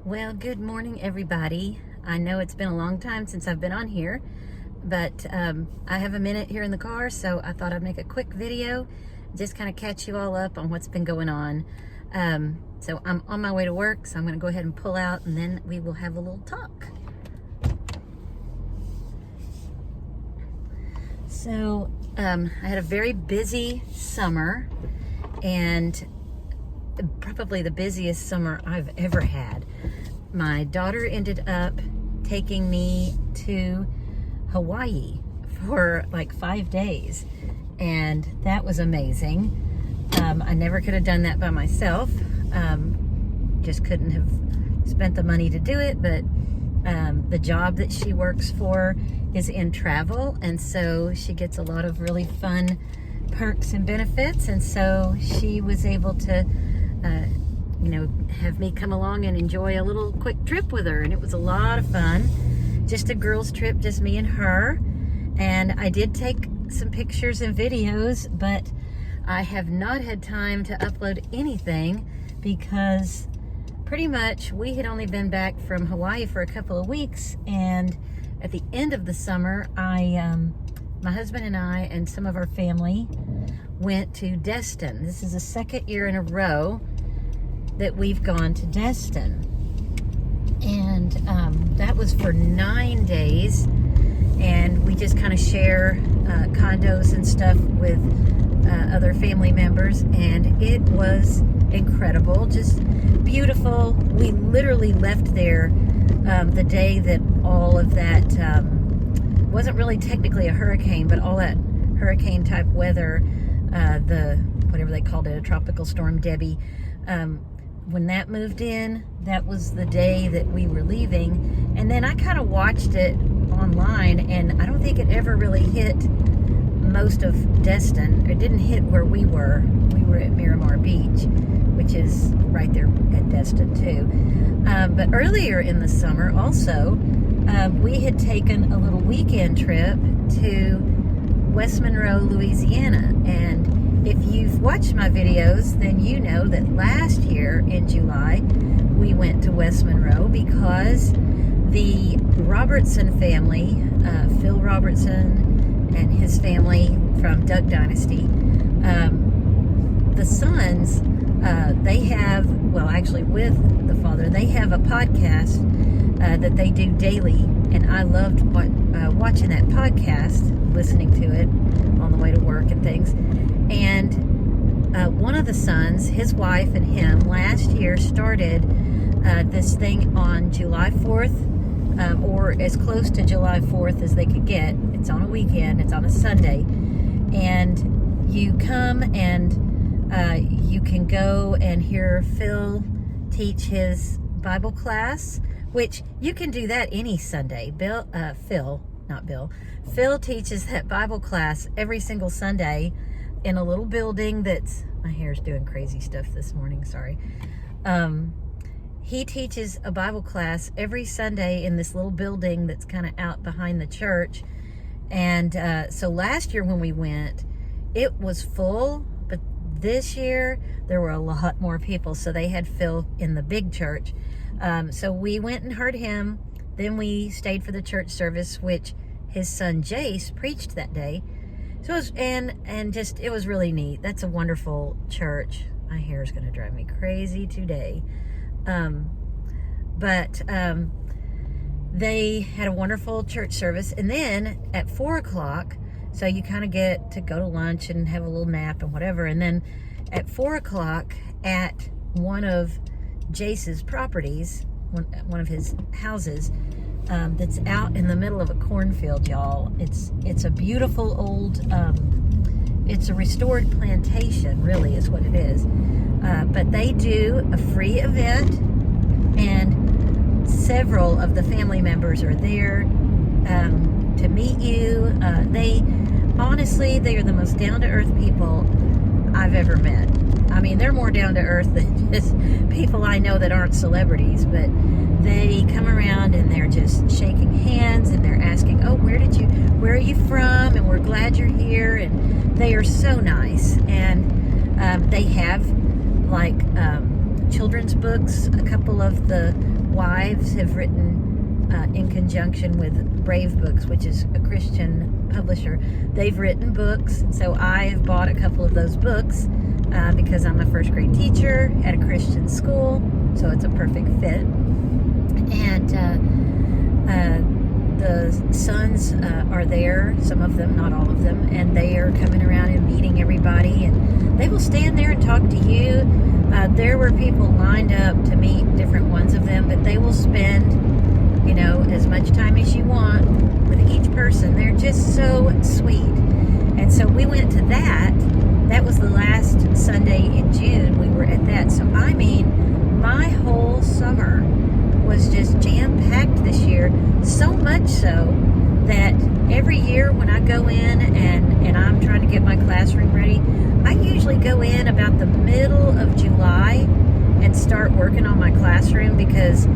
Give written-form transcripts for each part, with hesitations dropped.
Well, good morning, everybody. I know it's been a long time since I've been on here, but I have a minute here in the car, so I thought I'd make a quick video, just kind of catch you all up on what's been going on. So I'm on my way to work, so I'm going to go ahead and pull out, and then we will have a little talk. So I had a very busy summer, and probably the busiest summer I've ever had. My daughter ended up taking me to Hawaii for like 5 days, and that was amazing. I never could have done that by myself. Just couldn't have spent the money to do it, but the job that she works for is in travel, and so she gets a lot of really fun perks and benefits, and so she was able to have me come along and enjoy a little quick trip with her, and it was a lot of fun. Just a girls trip, just me and her. And I did take some pictures and videos, but I have not had time to upload anything because pretty much we had only been back from Hawaii for a couple of weeks, and at the end of the summer my husband and I and some of our family went to Destin. This is the second year in a row that we've gone to Destin, and that was for 9 days, and we just kind of share condos and stuff with other family members, and it was incredible, just beautiful. We literally left there the day that all of that wasn't really technically a hurricane, but all that hurricane type weather, the whatever they called it, a tropical storm Debbie, when that moved in, that was the day that we were leaving. And then I kind of watched it online, and I don't think it ever really hit most of Destin. It didn't hit where we were. We were at Miramar Beach, which is right there at Destin too. But earlier in the summer also, we had taken a little weekend trip to West Monroe, Louisiana. And if you've watched my videos, then you know that last year in July, we went to West Monroe because the Robertson family, Phil Robertson and his family from Duck Dynasty, the sons, they have, well, actually with the father, they have a podcast that they do daily, and I loved watching that podcast, listening to it on the way to work and things. And one of the sons, his wife and him, last year started this thing on July 4th, or as close to July 4th as they could get. It's on a weekend, it's on a Sunday, and you come and you can go and hear Phil teach his Bible class, which you can do that any Sunday. Phil teaches that Bible class every single Sunday in a little building that's, my hair's doing crazy stuff this morning, sorry. He teaches a Bible class every Sunday in this little building that's kind of out behind the church. And so last year when we went, it was full, but this year there were a lot more people, so they had Phil in the big church. So we went and heard him. Then we stayed for the church service, which his son Jace preached that day. So it was, and it was really neat. That's a wonderful church. My hair is going to drive me crazy today. But they had a wonderful church service. And then at 4 o'clock, so you kind of get to go to lunch and have a little nap and whatever. And then at 4 o'clock at one of Jace's properties, one of his houses, that's out in the middle of a cornfield, y'all. It's a beautiful old, it's a restored plantation, really is what it is. But they do a free event, and several of the family members are there to meet you. They are the most down-to-earth people I've ever met. I mean, they're more down to earth than just people I know that aren't celebrities, but they come around and they're just shaking hands and they're asking, oh, where are you from? And we're glad you're here. And they are so nice. And they have like children's books. A couple of the wives have written in conjunction with Brave Books, which is a Christian publisher. They've written books, and so I have bought a couple of those books because I'm a first grade teacher at a Christian school, so it's a perfect fit. And the sons are there, some of them, not all of them, and they are coming around and meeting everybody, and they will stand there and talk to you. There were people lined up to meet different ones of them, but they will spend, you know, as much time as you want with each person. They're just so sweet. And so we went to that. That was the last Sunday in June. We were at that. So, I mean, my whole summer was just jam-packed this year. So much so that every year when I go in and I'm trying to get my classroom ready, I usually go in about the middle of July and start working on my classroom, because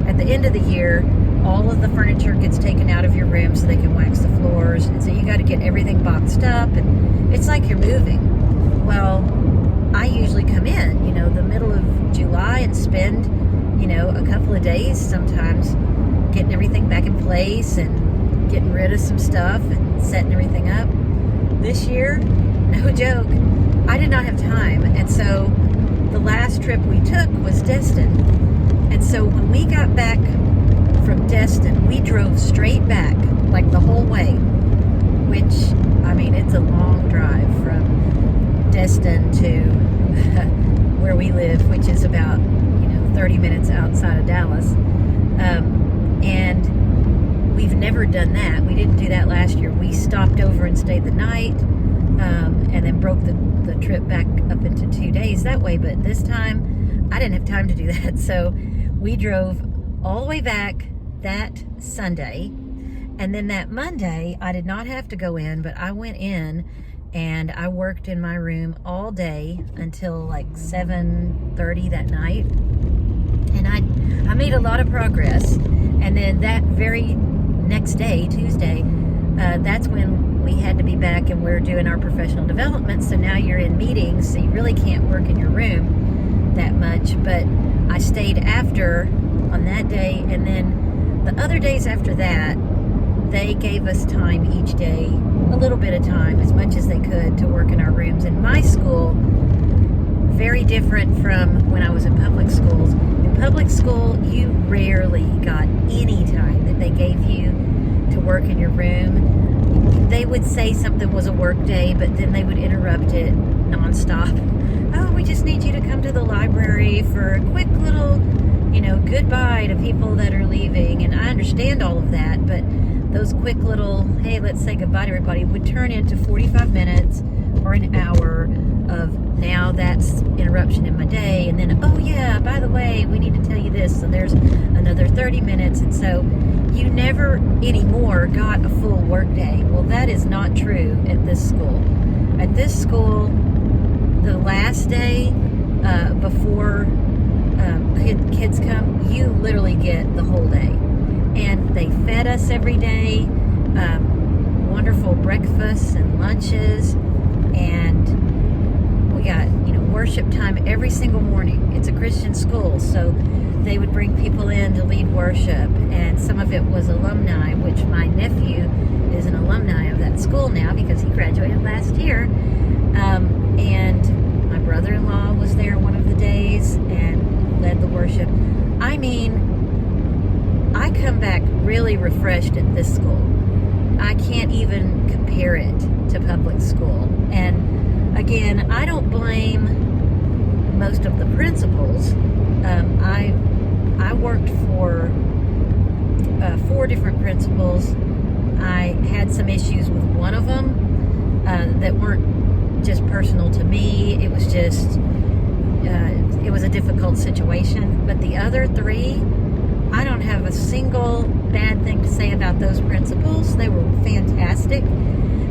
at the end of the year, all of the furniture gets taken out of your room so they can wax the floors. And so you got to get everything boxed up, and it's like you're moving. Well, I usually come in, you know, the middle of July and spend, you know, a couple of days sometimes getting everything back in place and getting rid of some stuff and setting everything up. This year, no joke, I did not have time. And so the last trip we took was Destin. And so when we got back from Destin, we drove straight back, like the whole way, which, I mean, it's a long drive from Destin to where we live, which is about, 30 minutes outside of Dallas. And we've never done that. We didn't do that last year. We stopped over and stayed the night, and then broke the trip back up into 2 days that way. But this time, I didn't have time to do that. So we drove all the way back that Sunday. And then that Monday, I did not have to go in, but I went in and I worked in my room all day until like 7:30 that night. And I made a lot of progress. And then that very next day, Tuesday, that's when we had to be back and we're doing our professional development. So now you're in meetings, so you really can't work in your room that much. But I stayed after on that day, and then the other days after that, they gave us time each day, a little bit of time, as much as they could, to work in our rooms. In my school, very different from when I was in public schools. In public school, you rarely got any time that they gave you to work in your room. They would say something was a work day, but then they would interrupt it nonstop. Oh, we just need you to come to the library for a quick little, goodbye to people that are leaving. And I understand all of that, but those quick little, hey, let's say goodbye to everybody, would turn into 45 minutes or an hour of, now that's interruption in my day. And then, oh yeah, by the way, we need to tell you this. So there's another 30 minutes. And so you never anymore got a full work day. Well, that is not true at this school. At this school, the last day before kids come, you literally get the whole day. And they fed us every day, wonderful breakfasts and lunches, and we got, worship time every single morning. It's a Christian school, so they would bring people in to lead worship, and some of it was alumni, which my nephew is an alumni of that school now because he graduated last year. And my brother-in-law was there one of the days and led the worship. I mean, I come back really refreshed at this school. I can't even compare it to public school. And again, I don't blame most of the principals. I worked for 4 different principals. I had some issues with one of them that weren't just personal to me. It was just, it was a difficult situation. But the other 3, I don't have a single bad thing to say about those principals. They were fantastic.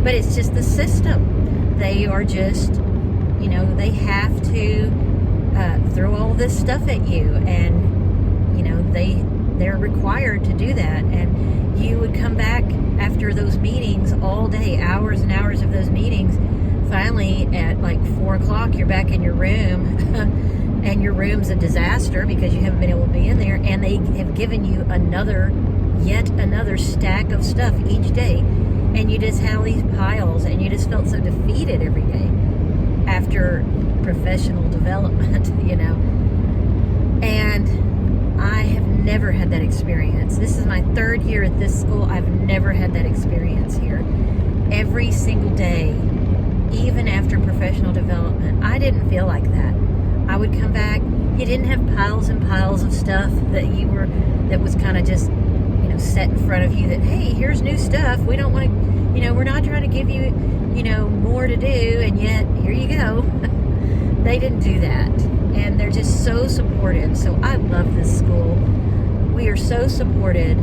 But it's just the system. They are just, they have to throw all this stuff at you. And, they're required to do that. And you would come back after those meetings all day, hours and hours of those meetings. Finally, at like 4 o'clock, you're back in your room. and your room's a disaster because you haven't been able to be in there, and they have given you yet another stack of stuff each day, and you just have these piles, and you just felt so defeated every day after professional development, you know. And I have never had that experience. This is my 3rd year at this school. I've never had that experience here. Every single day, even after professional development, I didn't feel like that. I would come back. You didn't have piles and piles of stuff that was kind of just, you know, set in front of you that, hey, here's new stuff. We don't want to, you know, we're not trying to give you, you know, more to do, and yet here you go. They didn't do that. And they're just so supportive. So I love this school. We are so supported.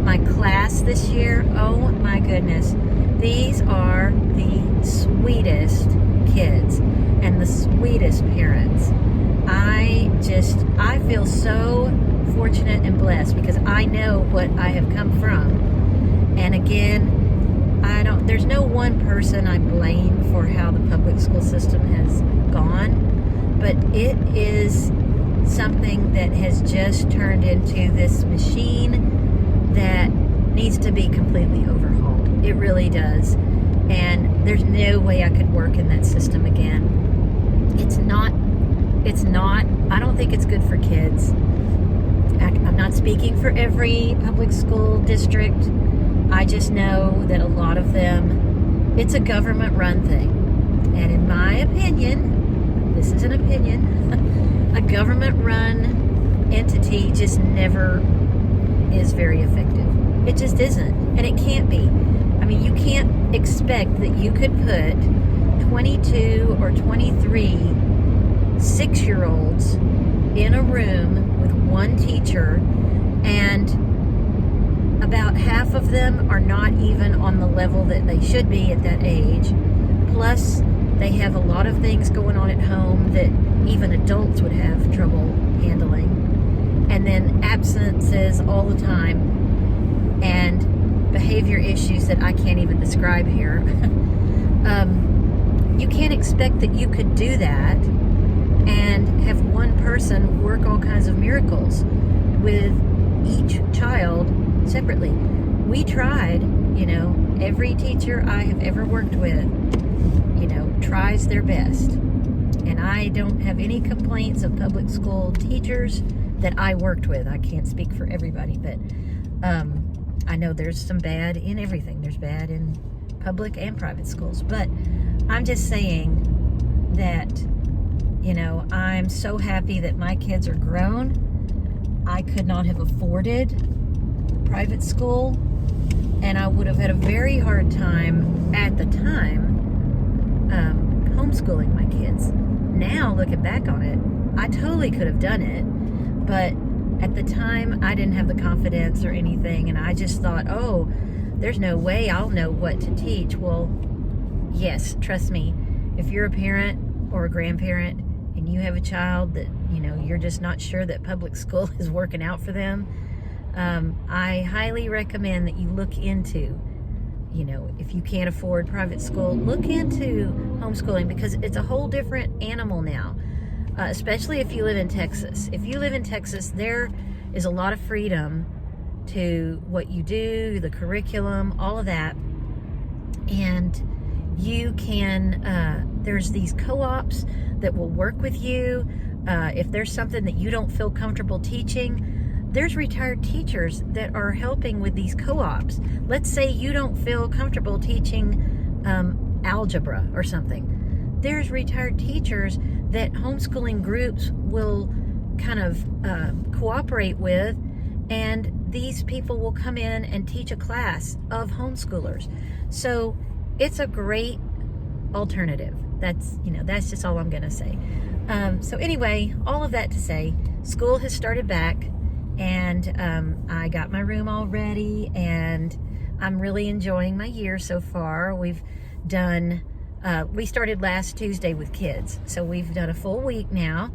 My class this year, oh my goodness. These are the sweetest kids and the sweetest parents. I feel so fortunate and blessed because I know what I have come from. And again, there's no one person I blame for how the public school system has gone, but it is something that has just turned into this machine that needs to be completely overhauled. It really does. And there's no way I could work in that system again. I don't think it's good for kids. I'm not speaking for every public school district. I just know that a lot of them, it's a government run thing. And in my opinion, this is an opinion, a government run entity just never is very effective. It just isn't. And it can't be. I mean, you can't expect that you could put 22 or 23 6-year-olds in a room with one teacher, and about half of them are not even on the level that they should be at that age. Plus, they have a lot of things going on at home that even adults would have trouble handling. And then absences all the time, and behavior issues that I can't even describe here. You can't expect that you could do that and have one person work all kinds of miracles with each child separately. We tried, you know, every teacher I have ever worked with, you know, tries their best. And I don't have any complaints of public school teachers that I worked with. I can't speak for everybody, but I know there's some bad in everything. There's bad in public and private schools. But I'm just saying that, you know, I'm so happy that my kids are grown. I could not have afforded private school, and I would have had a very hard time at the time homeschooling my kids. Now, looking back on it, I totally could have done it, but at the time, I didn't have the confidence or anything, and I just thought, oh, there's no way I'll know what to teach. Well, yes, trust me, if you're a parent or a grandparent and you have a child that, you know, you're just not sure that public school is working out for them, I highly recommend that you look into, you know, if you can't afford private school, look into homeschooling, because it's a whole different animal now, especially if you live in Texas. If you live in Texas, there is a lot of freedom to what you do, the curriculum, all of that. And you can, there's these co-ops that will work with you. If there's something that you don't feel comfortable teaching, there's retired teachers that are helping with these co-ops. Let's say you don't feel comfortable teaching algebra or something. There's retired teachers that homeschooling groups will kind of cooperate with, and these people will come in and teach a class of homeschoolers. So it's a great alternative. That's, you know, that's just all I'm gonna say. So anyway, all of that to say, school has started back, and I got my room all ready, and I'm really enjoying my year so far. We've done, we started last Tuesday with kids, so we've done a full week now,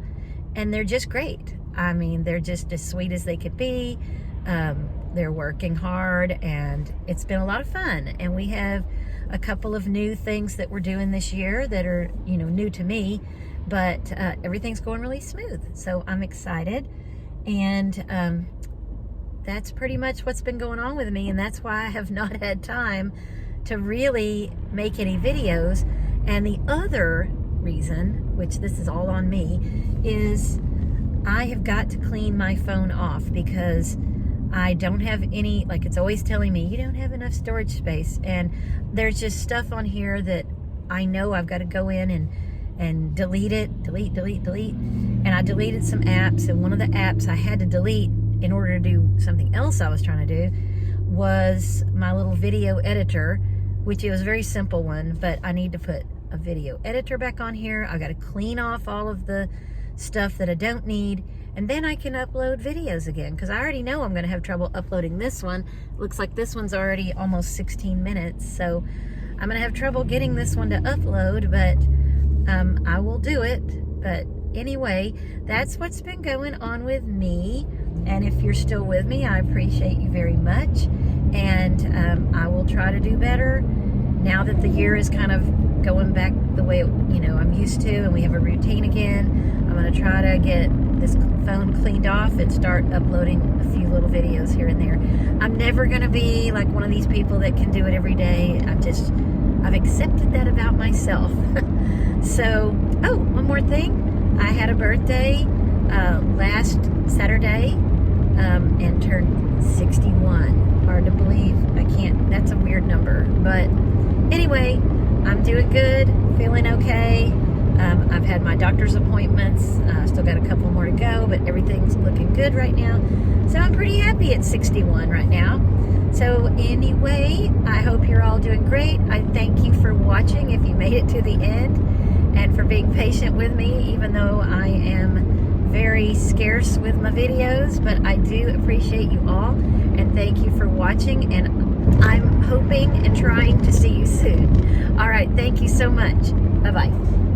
and they're just great. I mean, they're just as sweet as they could be. They're working hard, and it's been a lot of fun. And we have a couple of new things that we're doing this year that are, you know, new to me. but everything's going really smooth. So I'm excited, and that's pretty much what's been going on with me, and that's why I have not had time to really make any videos. And the other reason, which this is all on me, is I have got to clean my phone off because I don't have any, like, it's always telling me you don't have enough storage space, and there's just stuff on here that I know I've got to go in and delete it, delete, and I deleted some apps, and one of the apps I had to delete in order to do something else I was trying to do was my little video editor, which it was a very simple one, but I need to put a video editor back on here. I've got to clean off all of the stuff that I don't need, and then I can upload videos again, because I already know I'm going to have trouble uploading this one. Looks like this one's already almost 16 minutes, so I'm going to have trouble getting this one to upload, but I will do it. But anyway, that's what's been going on with me, and if you're still with me, I appreciate you very much, and I will try to do better now that the year is kind of going back the way I'm used to, and we have a routine again. I'm going to try to get this phone cleaned off and start uploading a few little videos here and there. I'm never going to be like one of these people that can do it every day. I've accepted that about myself. So, oh, one more thing. I had a birthday last Saturday and turned 61. Hard to believe. That's a weird number. But anyway, I'm doing good, feeling okay. I've had my doctor's appointments. Still got a couple more to go, but everything's looking good right now. So I'm pretty happy at 61 right now. So anyway, I hope you're all doing great. I thank you for watching if you made it to the end, and for being patient with me, even though I am very scarce with my videos. But I do appreciate you all, and thank you for watching, and I'm hoping and trying to see you soon. All right, thank you so much. Bye-bye.